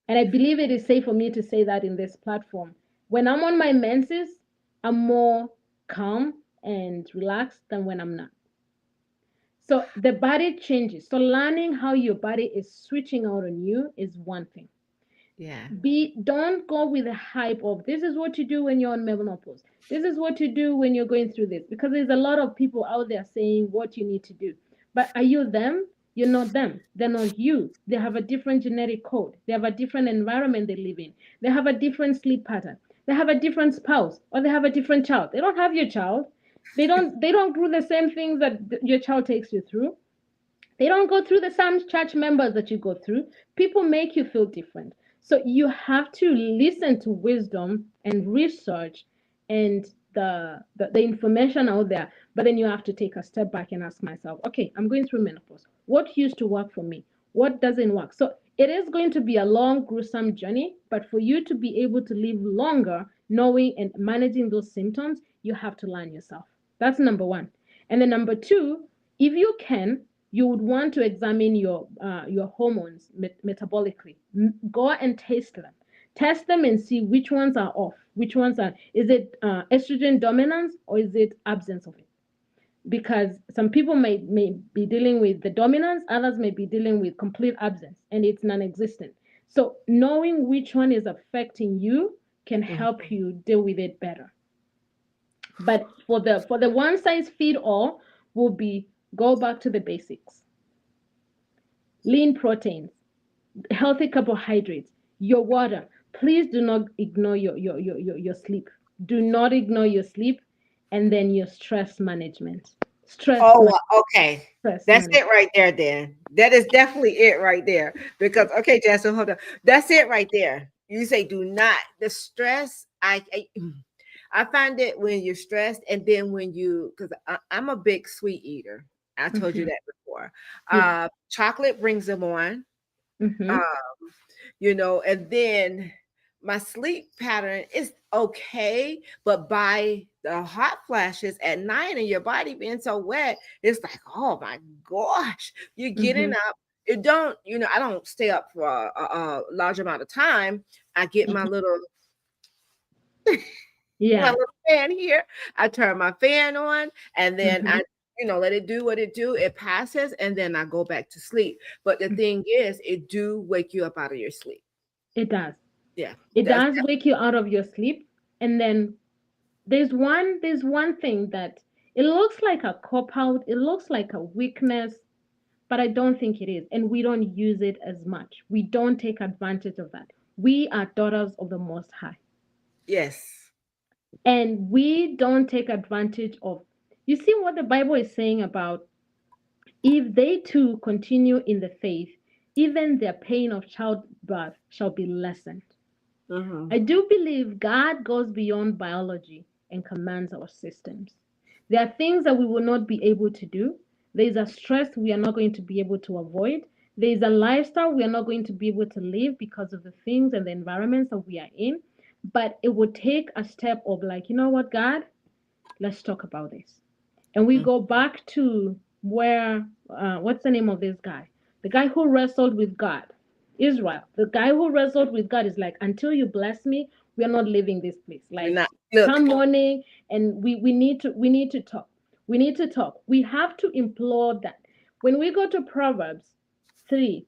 And I believe it is safe for me to say that in this platform. When I'm on my menses, I'm more calm and relaxed than when I'm not. So the body changes. So learning how your body is switching out on you is one thing. Yeah. Don't go with the hype of this is what you do when you're on menopause. This is what you do when you're going through this. Because there's a lot of people out there saying what you need to do. But are you them? You're not them. They're not you. They have a different genetic code. They have a different environment they live in. They have a different sleep pattern. They have a different spouse or they have a different child. They don't have your child. They don't do the same things that your child takes you through. They don't go through the same church members that you go through. People make you feel different. So you have to listen to wisdom and research and the information out there. But then you have to take a step back and ask myself, okay, I'm going through menopause. What used to work for me? What doesn't work? So it is going to be a long, gruesome journey. But for you to be able to live longer, knowing and managing those symptoms, you have to learn yourself. That's number one. And then number two, if you can, you would want to examine your hormones metabolically. Go and taste them. Test them and see which ones are off. Which ones are, is it estrogen dominance or is it absence of it? Because some people may be dealing with the dominance, others may be dealing with complete absence and it's non-existent. So knowing which one is affecting you can help you deal with it better. But for the one size fit all will be go back to the basics. Lean proteins, healthy carbohydrates, your water. Please do not ignore your sleep. Do not ignore your sleep, and then your stress management. Oh, okay. Stress That's it management. right there, then. That is definitely it right there. Because okay, Jasmine, hold on. That's it right there. You say do not the stress. I find it when you're stressed, and then when you because I'm a big sweet eater. I told you Mhm. that before. Yeah. Chocolate brings them on. Mm-hmm. Um, and then my sleep pattern is okay, but by the hot flashes at night and your body being so wet, it's like, oh my gosh, you're getting Mm-hmm. up. It don't, I don't stay up for a large amount of time. I get my Mm-hmm. little my Yeah. little fan here. I turn my fan on, and then Mm-hmm. I let it do what it do. It passes, and then I go back to sleep. But the thing is, it do wake you up out of your sleep. It does. Yeah, It that's does wake you out of your sleep. And then there's one thing that it looks like a cop out, it looks like a weakness, but I don't think it is. And we don't use it as much. We don't take advantage of that. We are daughters of the Most High. yes. And we don't take advantage of, you see what the Bible is saying about if they too continue in the faith, even their pain of childbirth shall be lessened. Mm-hmm. I do believe God goes beyond biology and commands our systems. There are things that we will not be able to do. There is a stress we are not going to be able to avoid. There is a lifestyle we are not going to be able to live because of the things and the environments that we are in. But it would take a step of like, you know what, God, let's talk about this. And we go back to where, what's the name of this guy? The guy who wrestled with God, Israel. The guy who wrestled with God is like, until you bless me, we are not leaving this place. We're Like, not. Look. come morning, and we need to talk. We need to talk. We have to implore that. When we go to Proverbs 3,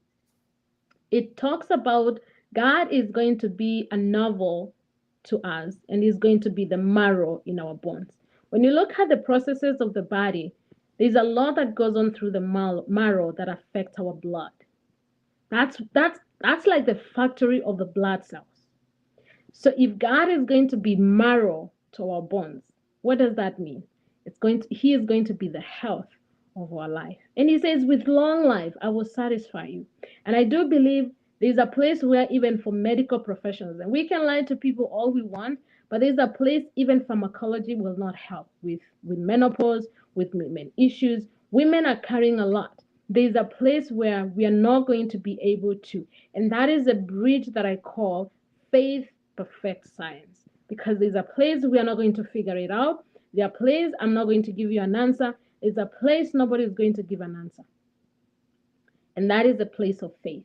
it talks about God is going to be a novel to us and is going to be the marrow in our bones. When you look at the processes of the body, there's a lot that goes on through the marrow that affects our blood. That's like the factory of the blood cells. So if God is going to be marrow to our bones, what does that mean? He is going to be the health of our life. And he says, with long life, I will satisfy you. And I do believe there's a place where even for medical professionals, and we can lie to people all we want, but there's a place even pharmacology will not help with menopause, with women issues. Women are carrying a lot. There's a place where we are not going to be able to. And that is a bridge that I call faith perfect science, because there's a place we are not going to figure it out. There are places I'm not going to give you an answer. There's a place nobody is going to give an answer, and that is the place of faith.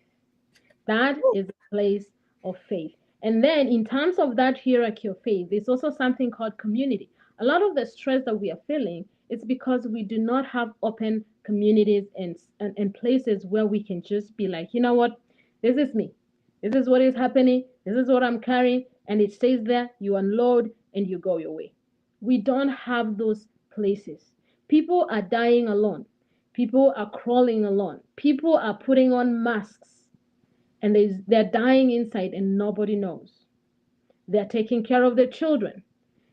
That is a place of faith. And then in terms of that hierarchy of faith, there's also something called community. A lot of the stress that we are feeling is because we do not have open communities and places where we can just be like, you know what, this is me, this is what is happening, this is what I'm carrying, and it stays there. You unload and you go your way. We don't have those places. People are dying alone. People are crawling alone. People are putting on masks and they're dying inside and nobody knows. They're taking care of their children.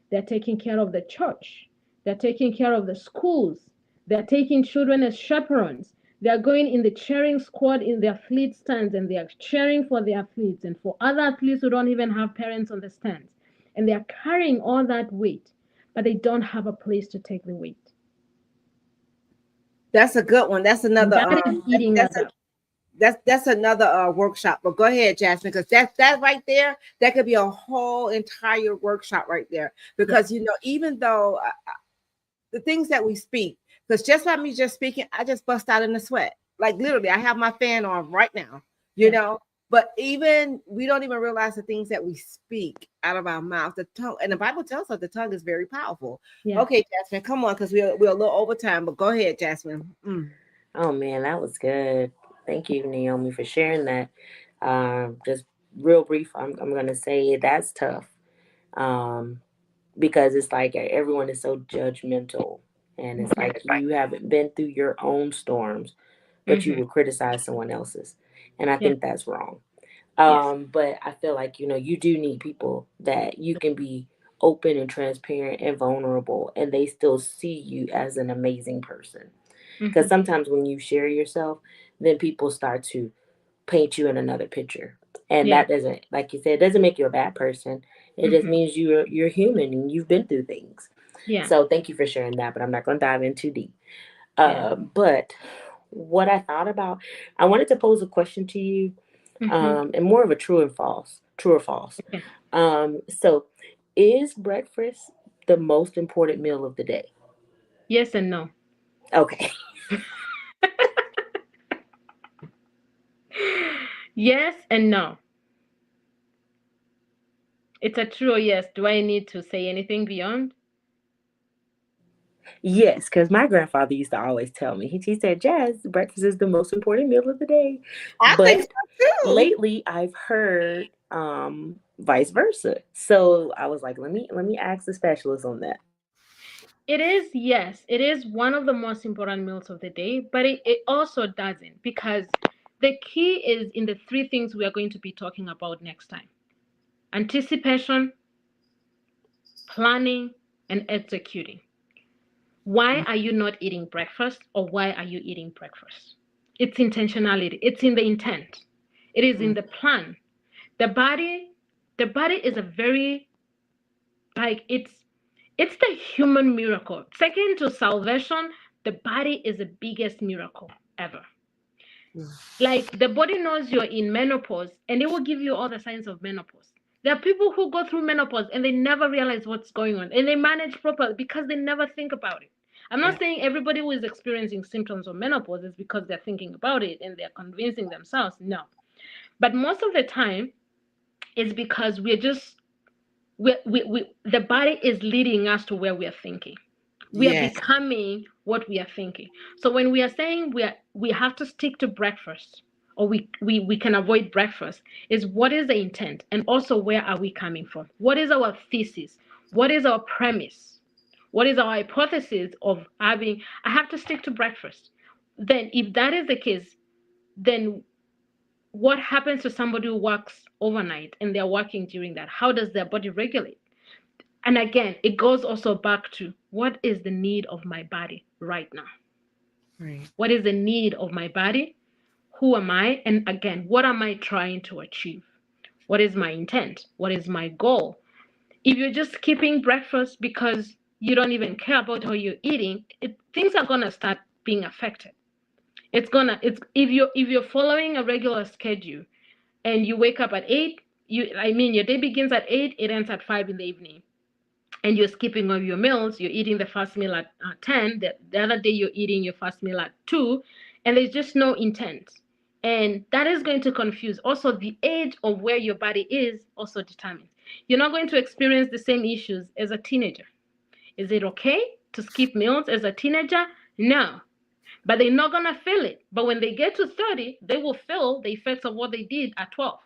They're taking care of the church. They're taking care of the schools. They're taking children as chaperones. They're going in the cheering squad in their athlete stands and they are cheering for the athletes and for other athletes who don't even have parents on the stands. And they are carrying all that weight, but they don't have a place to take the weight. That's a good one. That's And another. that is eating us That's a up. that's another workshop. But go ahead, Jasmine, because that right there, that could be a whole entire workshop right there. Yes. Because even though the things that we speak, because just by me just speaking, I just bust out in the sweat. Like literally, I have my fan on right now. You Yes. know, But even we don't even realize the things that we speak out of our mouth. The tongue, and the Bible tells us the tongue is very powerful. Yeah. Okay, Jasmine, come on, because we're a little over time, but go ahead, Jasmine. Oh man, that was good. Thank you, Naomi, for sharing that. Just real brief, I'm gonna say that's tough. Um, because it's like everyone is so judgmental, and it's Yeah. like you haven't been through your own storms, but you Mm-hmm. will criticize someone else's, and I Yeah. think that's wrong. Yes. But I feel like you do need people that you can be open and transparent and vulnerable, and they still see you as an amazing person. Because Mm-hmm. sometimes when you share yourself, then people start to paint you in another picture, and Yeah. that doesn't, like you said, it doesn't make you a bad person. It just Mm-hmm. means you're human and you've been through things. Yeah. So thank you for sharing that, but I'm not going to dive in too deep. Yeah. But what I thought about, I wanted to pose a question to you, Mm-hmm. and more of a true or false. Okay. So is breakfast the most important meal of the day? Yes and no. Okay. Yes and no. It's a true or yes. Do I need to say anything beyond? Yes, because my grandfather used to always tell me, he said, Jazz, breakfast is the most important meal of the day. I think But so too. lately I've heard vice versa. So I was like, let me ask the specialist on that. It is, yes, it is one of the most important meals of the day, but it also doesn't, because the key is in the three things we are going to be talking about next time: anticipation, planning, and executing. Why are you not eating breakfast, or why are you eating breakfast? It's intentionality, it's in the intent, it is in Mm. the plan. The body, the body is a very, like, it's the human miracle. Second to salvation, the body is the biggest miracle ever. Like, the body knows you're in menopause and it will give you all the signs of menopause. There are people who go through menopause and they never realize what's going on, and they manage properly because they never think about it. I'm Yeah. not saying everybody who is experiencing symptoms of menopause is because they're thinking about it and they're convincing themselves. No. But most of the time, it's because we're just, the body is leading us to where we are thinking. We are Yes. becoming what we are thinking. So when we are saying we have to stick to breakfast, or we can avoid breakfast, is what is the intent, and also where are we coming from? What is our thesis? What is our premise? What is our hypothesis of having, I have to stick to breakfast? Then if that is the case, then what happens to somebody who works overnight and they're working during that? How does their body regulate? And again, it goes also back to, what is the need of my body right now? Right. What is the need of my body? Who am I? And again, what am I trying to achieve? What is my intent? What is my goal? If you're just skipping breakfast because you don't even care about how you're eating, things are gonna start being affected. It's if you're following a regular schedule and you wake up at 8, your day begins at 8, it ends at 5 in the evening, and you're skipping all your meals, you're eating the first meal at 10, the other day you're eating your first meal at 2, and there's just no intent. And that is going to confuse. Also, the age of where your body is also determines. You're not going to experience the same issues as a teenager. Is it okay to skip meals as a teenager? No. But they're not going to feel it. But when they get to 30, they will feel the effects of what they did at 12.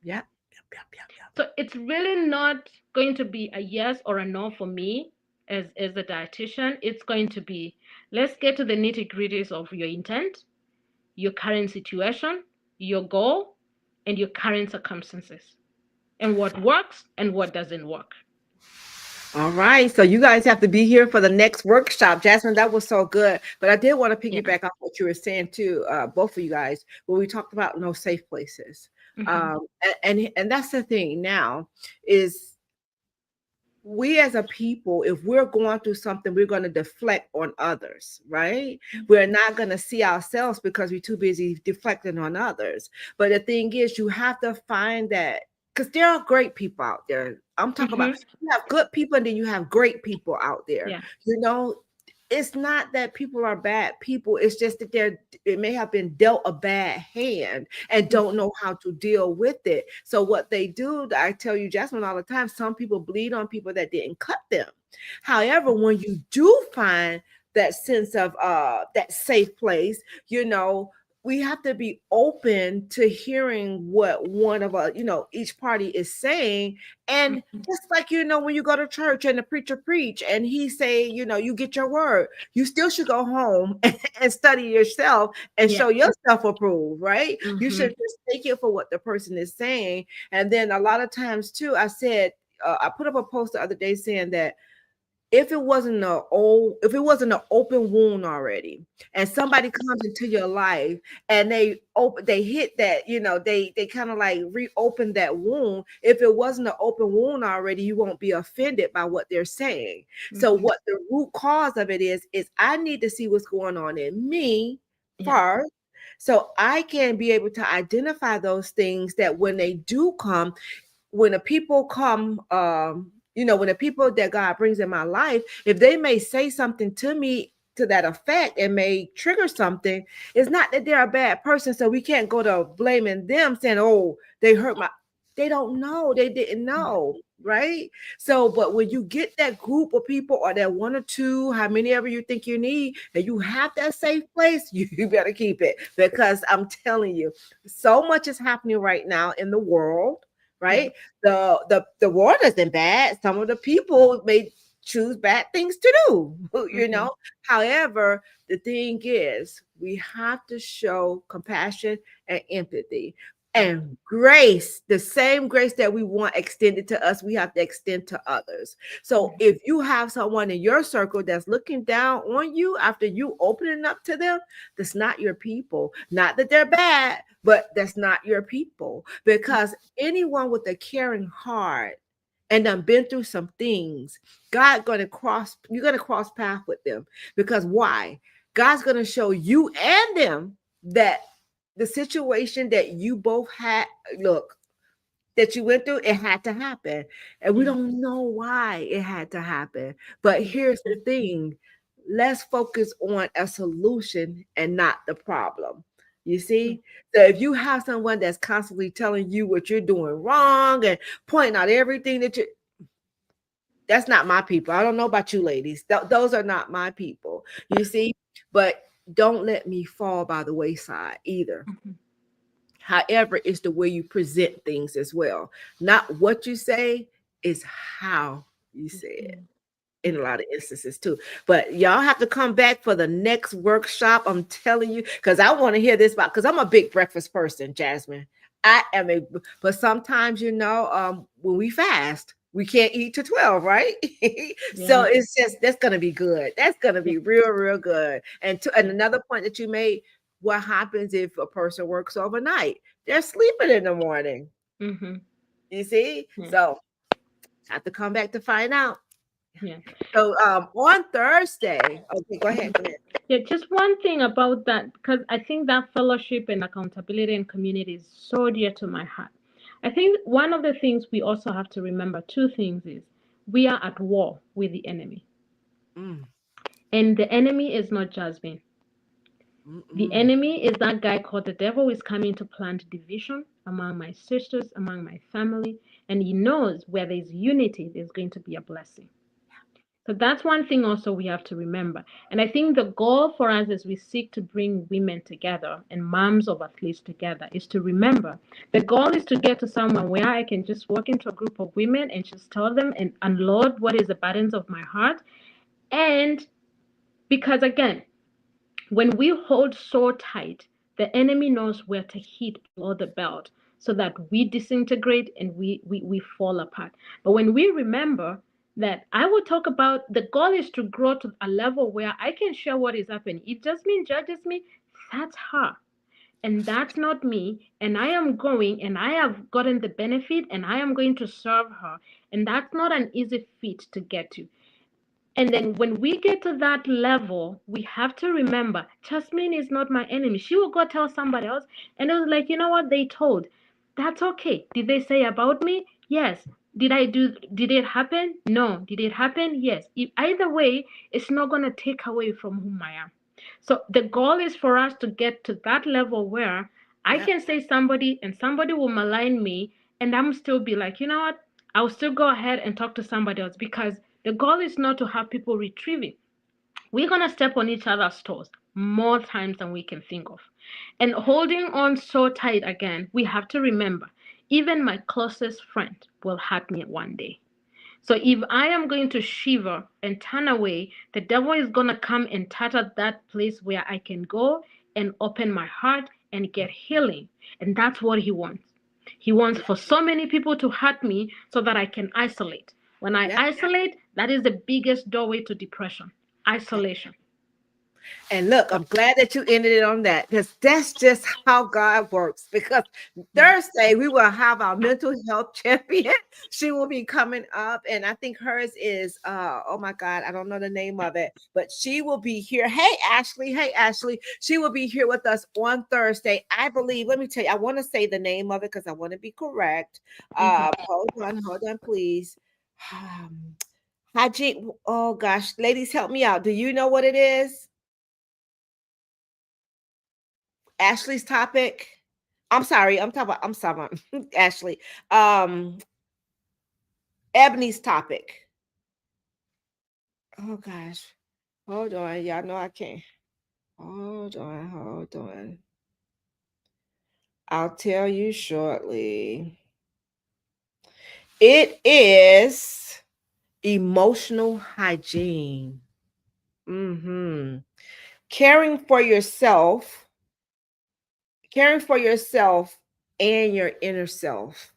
Yeah. Yep. Yep. Yep. Yep. So it's really not going to be a yes or a no for me as a dietitian. It's going to be, let's get to the nitty gritties of your intent, your current situation, your goal, and your current circumstances, and what works and what doesn't work. All right. So you guys have to be here for the next workshop. Jasmine, that was so good. But I did want to Yeah. piggyback off what you were saying too, both of you guys, when we talked about no safe places. Mm-hmm. And that's the thing now is we as a people, if we're going through something, we're going to deflect on others, right? We're not going to see ourselves because we're too busy deflecting on others. But the thing is, you have to find that, because there are great people out there. I'm talking about, Mm-hmm. you have good people and then you have great people out there. Yeah. You know, it's not that people are bad people. It's just that it may have been dealt a bad hand and don't know how to deal with it. So what they do, I tell you, Jasmine, all the time, some people bleed on people that didn't cut them. However, when you do find that sense of that safe place, you know, we have to be open to hearing what one of us, you know, each party is saying. And just like, you know, when you go to church and the preacher preach and he say, you know, you get your word, you still should go home and study yourself and Yeah. show yourself approved, right? You Mm-hmm. should just take it for what the person is saying. And then a lot of times too, I said, I put up a post the other day saying that if it wasn't an open wound already, and somebody comes into your life and they hit that, you know, they kind of like reopen that wound. If it wasn't an open wound already, you won't be offended by what they're saying. So what the root cause of it is I need to see what's going on in me Yeah. first, so I can be able to identify those things that when they do come, when the people come, you know, when the people that God brings in my life, if they may say something to me to that effect and may trigger something, it's not that they're a bad person. So we can't go to blaming them saying, oh, they hurt my, they don't know, they didn't know. Right. So, but when you get that group of people or that one or two, how many ever you think you need, and you have that safe place, you better keep it, because I'm telling you, so much is happening right now in the world, right? The world isn't bad. Some of the people may choose bad things to do, you know. However, the thing is, we have to show compassion and empathy and grace, the same grace that we want extended to us, we have to extend to others. So if you have someone in your circle that's looking down on you after you opening up to them, that's not your people. Not that they're bad, but that's not your people. Because anyone with a caring heart and done been through some things, you're gonna cross path with them. Because why? God's gonna show you and them that the situation that you both had, look, that you went through, it had to happen. And we don't know why it had to happen. But here's the thing, let's focus on a solution and not the problem. You see? So if you have someone that's constantly telling you what you're doing wrong and pointing out everything that you, that's not my people. I don't know about you ladies. Those are not my people. You see? But don't let me fall by the wayside either. However, it's the way you present things as well. Not what you say, is how you say it in a lot of instances too. But y'all have to come back for the next workshop. I'm telling you, because I want to hear this about, because I'm a big breakfast person, Jasmine. I am a, but sometimes, you know, when we fast, we can't eat to 12, right? So it's just, that's gonna be good. That's gonna be real, real good. And another point that you made, what happens if a person works overnight? They're sleeping in the morning. You see? So have to come back to find out. Yeah. So on Thursday, okay, go ahead, go ahead. Yeah, just one thing about that, because I think that fellowship and accountability and community is so dear to my heart. I think one of the things we also have to remember, two things is we are at war with the enemy. Mm, And the enemy is not Jasmine. The mm-mm. enemy is that guy called the devil, is coming to plant division among my sisters, among my family. And he knows where there's unity, there's going to be a blessing. So that's one thing also we have to remember. And I think the goal for us as we seek to bring women together and moms of athletes together is to remember the goal is to get to somewhere where I can just walk into a group of women and just tell them and unload what is the burdens of my heart. And because again, when we hold so tight, the enemy knows where to hit below the belt so that we disintegrate and we fall apart. But when we remember that I will talk about the goal is to grow to a level where I can share what is happening. If Jasmine judges me, that's her. And that's not me. And I am going and I have gotten the benefit and I am going to serve her. And that's not an easy feat to get to. And then when we get to that level, we have to remember Jasmine is not my enemy. She will go tell somebody else. And it was like, you know what? They told. That's okay. Did they say about me? Yes. Did it happen? No. Did it happen? Yes. Either way, it's not going to take away from whom I am. So the goal is for us to get to that level where I Yep. can say somebody and somebody will malign me, and I'm still be like, you know what? I'll still go ahead and talk to somebody else, because the goal is not to have people retrieve it. We're going to step on each other's toes more times than we can think of. And holding on so tight again, we have to remember, even my closest friend will hurt me one day. So if I am going to shiver and turn away, the devil is going to come and tatter that place where I can go and open my heart and get healing. And that's what he wants. He wants for so many people to hurt me so that I can isolate. When I Yep. isolate, that is the biggest doorway to depression. Isolation. And look, I'm glad that you ended it on that, because that's just how God works. Because Thursday we will have our mental health champion. She will be coming up, and I think hers is oh my God, I don't know the name of it, but she will be here. Hey Ashley, she will be here with us on Thursday. I believe, let me tell you, I want to say the name of it because I want to be correct. Hold on, please. Hygiene. Oh gosh, ladies, help me out. Do you know what it is? Ashley's topic. I'm sorry, Ashley. Ebony's topic. Oh gosh. Hold on. Y'all know I can't. Hold on. I'll tell you shortly. It is emotional hygiene. Mm-hmm. Caring for yourself, caring for yourself and your inner self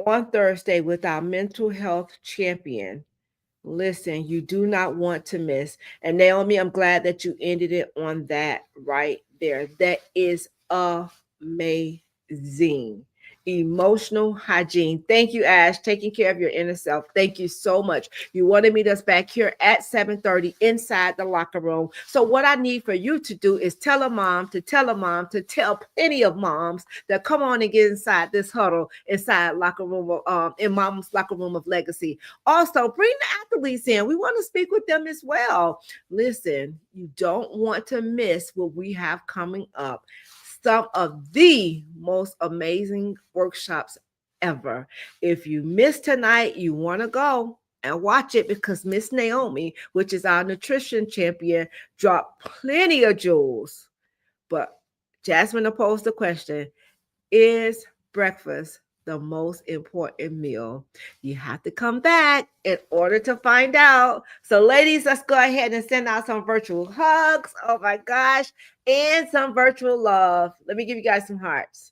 on Thursday with our mental health champion. Listen, you do not want to miss. And Naomi, I'm glad that you ended it on that right there. That is amazing. Emotional hygiene. Thank you, Ash. Taking care of your inner self. Thank you so much. You want to meet us back here at 7:30 inside the locker room. So what I need for you to do is tell a mom to tell a mom to tell plenty of moms that come on and get inside this huddle, inside locker room, in mom's locker room of legacy. Also, bring the athletes in. We want to speak with them as well. Listen, you don't want to miss what we have coming up. Some of the most amazing workshops ever. If you missed tonight, you want to go and watch it, because Miss Naomi, which is our nutrition champion, dropped plenty of jewels. But Jasmine posed the question, is breakfast the most important meal? You have to come back in order to find out. So, ladies, let's go ahead and send out some virtual hugs. Oh my gosh. And some virtual love. Let me give you guys some hearts.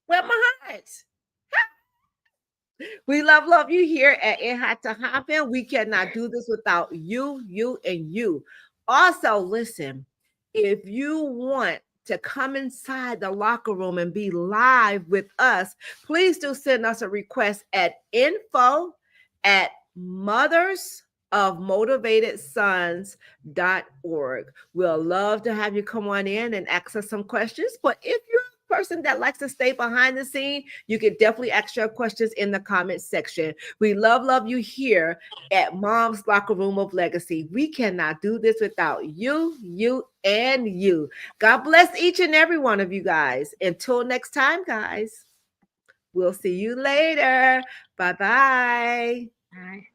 Where my hearts? We love you here at It Had to Happen. We cannot do this without you, and you. Also, listen, if you want to come inside the locker room and be live with us, please do send us a request at info@mothersofmotivatedsons.org. We'll love to have you come on in and ask us some questions. But if you're person that likes to stay behind the scene, you can definitely ask your questions in the comment section. We love you here at Mom's Locker Room of Legacy. We cannot do this without you, and you. God bless each and every one of you guys. Until next time, guys, we'll see you later. Bye-bye. Bye.